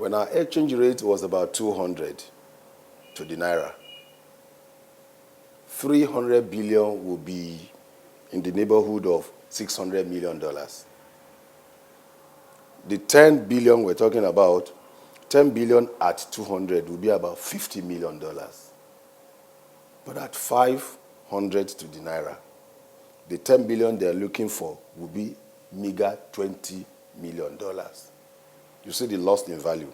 when our exchange rate was about 200 to the naira, 300 billion will be in the neighborhood of $600 million. The 10 billion we're talking about, 10 billion at 200 will be about $50 million. But at 500 to the naira, the 10 billion they're looking for will be meager $20 million. You see the loss in value.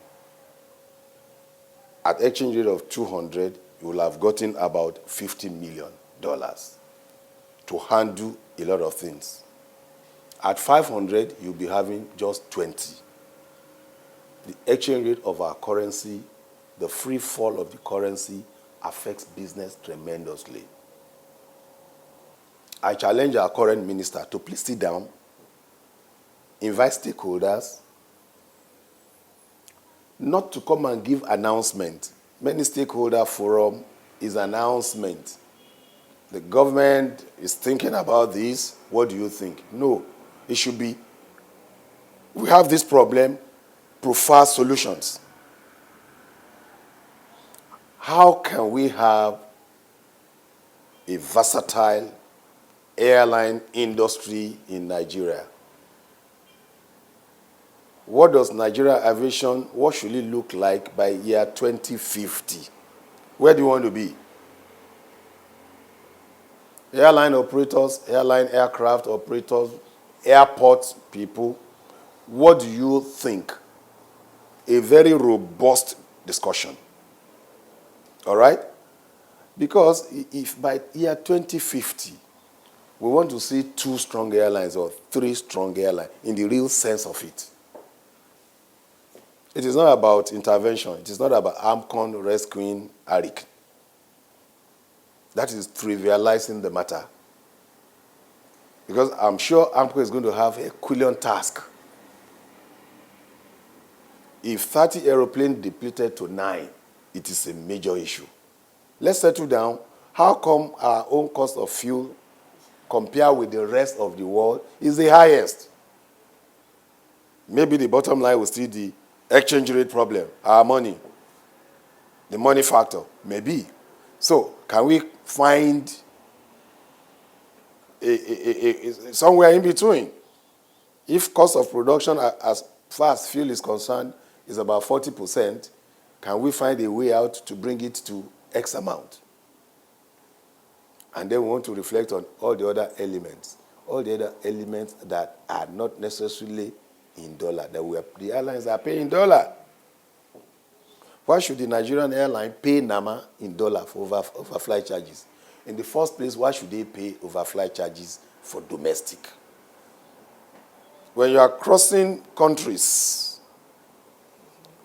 At exchange rate of 200, you will have gotten about $50 million to handle a lot of things. At 500, you'll be having just 20. The exchange rate of our currency, the free fall of the currency, affects business tremendously. I challenge our current minister to please sit down, invite stakeholders, not to come and give announcement. Many stakeholder forum is announcement. The government is thinking about this. What do you think? No, it should be, we have this problem, prefer solutions. How can we have a versatile airline industry in Nigeria? What does Nigeria aviation, what should it look like by year 2050? Where do you want to be? Airline operators, airline aircraft operators, airport people, what do you think? A very robust discussion. All right? Because if by year 2050, we want to see 2 strong airlines or 3 strong airlines in the real sense of it. It is not about intervention. It is not about AMCON rescuing Arik. That is trivializing the matter. Because I'm sure AMCO is going to have a Herculean task. If 30 aeroplanes depleted to 9, it is a major issue. Let's settle down. How come our own cost of fuel, compared with the rest of the world, is the highest? Maybe the bottom line will still be the exchange rate problem, our money, the money factor, maybe. So can we find somewhere in between? If cost of production as far as fuel is concerned is about 40%, can we find a way out to bring it to X amount? And then we want to reflect on all the other elements that are not necessarily in dollar, that the airlines are paying dollar. Why should the Nigerian airline pay NAMA in dollar for overflight charges? In the first place, why should they pay overflight charges for domestic? When you are crossing countries,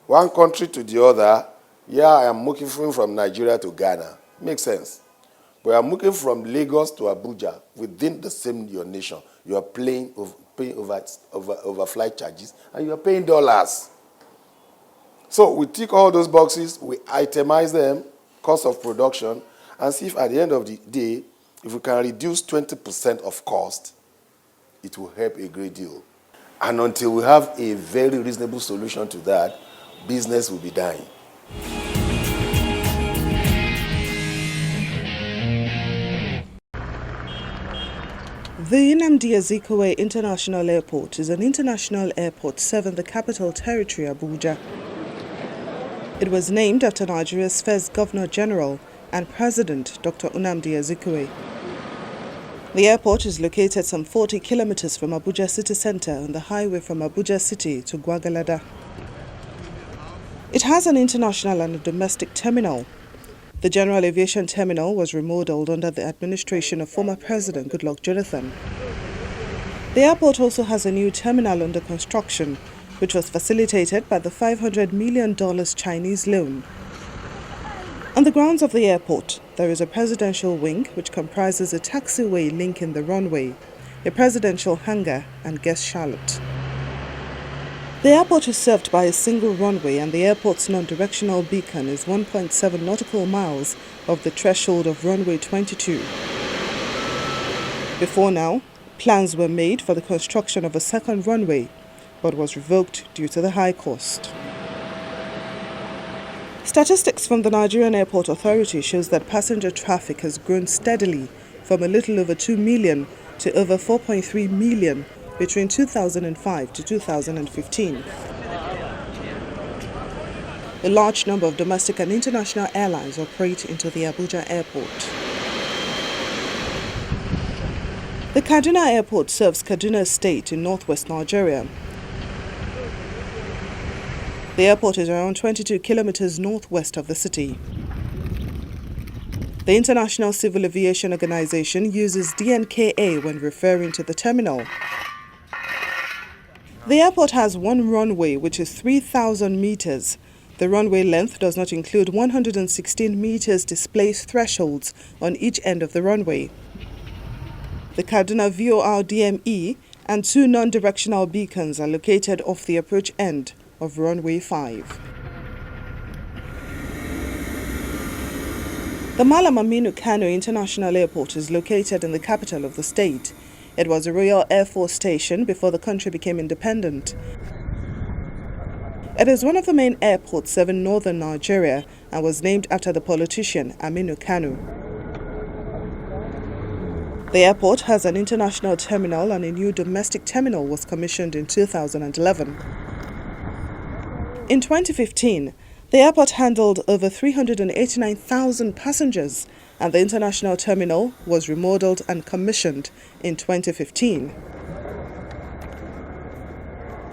one country to the other, I am moving from Nigeria to Ghana. Makes sense. But I'm moving from Lagos to Abuja within the same your nation. You are paying overflight charges, and you are paying dollars. So we tick all those boxes, we itemize them, cost of production, and see if at the end of the day, if we can reduce 20% of cost, it will help a great deal. And until we have a very reasonable solution to that, business will be dying. The Nnamdi Azikiwe International Airport is an international airport serving the Capital Territory, Abuja. It was named after Nigeria's first Governor General and President, Dr. Nnamdi Azikiwe. The airport is located some 40 kilometers from Abuja city center on the highway from Abuja city to Gwagwalada. It has an international and a domestic terminal. The General Aviation Terminal was remodeled under the administration of former President Goodluck Jonathan. The airport also has a new terminal under construction, which was facilitated by the $500 million Chinese loan. On the grounds of the airport, there is a presidential wing which comprises a taxiway linking the runway, a presidential hangar, and guest chalet. The airport is served by a single runway, and the airport's non-directional beacon is 1.7 nautical miles off the threshold of runway 22. Before now, plans were made for the construction of a second runway, but was revoked due to the high cost. Statistics from the Nigerian Airport Authority shows that passenger traffic has grown steadily from a little over 2 million to over 4.3 million between 2005 to 2015. A large number of domestic and international airlines operate into the Abuja airport. The Kaduna airport serves Kaduna State in northwest Nigeria. The airport is around 22 kilometers northwest of the city. The International Civil Aviation Organization uses DNKA when referring to the terminal. The airport has one runway, which is 3,000 meters. The runway length does not include 116 meters displaced thresholds on each end of the runway. The Kaduna VOR DME and two non-directional beacons are located off the approach end of runway 5. The Malam Aminu Kano International Airport is located in the capital of the state. It was a Royal Air Force station before the country became independent. It is one of the main airports serving northern Nigeria and was named after the politician Aminu Kano. The airport has an international terminal and a new domestic terminal was commissioned in 2011. In 2015, the airport handled over 389,000 passengers and the international terminal was remodeled and commissioned in 2015.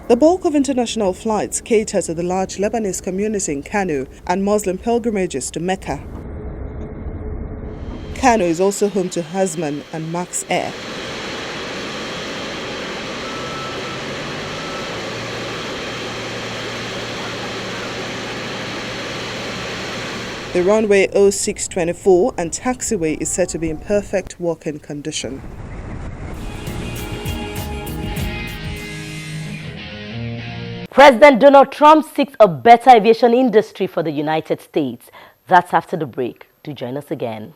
The bulk of international flights cater to the large Lebanese community in Kano and Muslim pilgrimages to Mecca. Kano is also home to Hasman and Max Air. The runway 0624 and taxiway is said to be in perfect working condition. President Donald Trump seeks a better aviation industry for the United States. That's after the break. Do join us again.